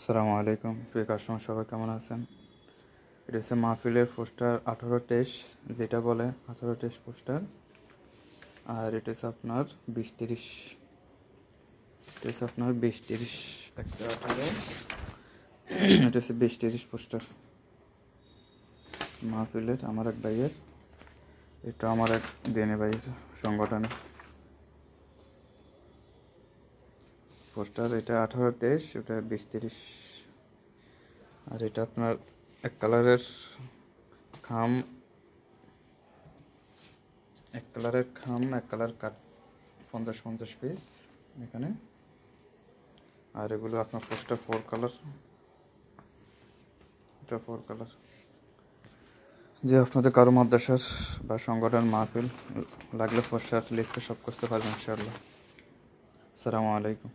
আসসালামু আলাইকুম প্রিয় কাস্টমার, সবাই কেমন আছেন? এটা হচ্ছে মাহফিলের পোস্টার 18-23, যেটা বলে 18-23 পোস্টার। আর এটা হচ্ছে আপনার 20-30, এটা হচ্ছে আপনার 20-30 একটা 18, এটা হচ্ছে 20-30 পোস্টার মাহফিলের আমার এক ভাইয়ের, এটা আমার এক দেনে ভাইয়ের সংগঠনের পোস্টার। এটা 18-23, ওটা 20-30। আর এটা আপনার এক কালারের খাম, এক কালার কাট 50-50 পিস এখানে। আর এগুলো আপনার পোস্টার 4 কালার, এটা 4 কালার। যে আপনাদের কারো মাদ্রাসার বা সংগঠন মাহফিল লাগলে পোস্টার লিখতে সব করতে পারবেন ইনশাআল্লাহ। আসসালামু আলাইকুম।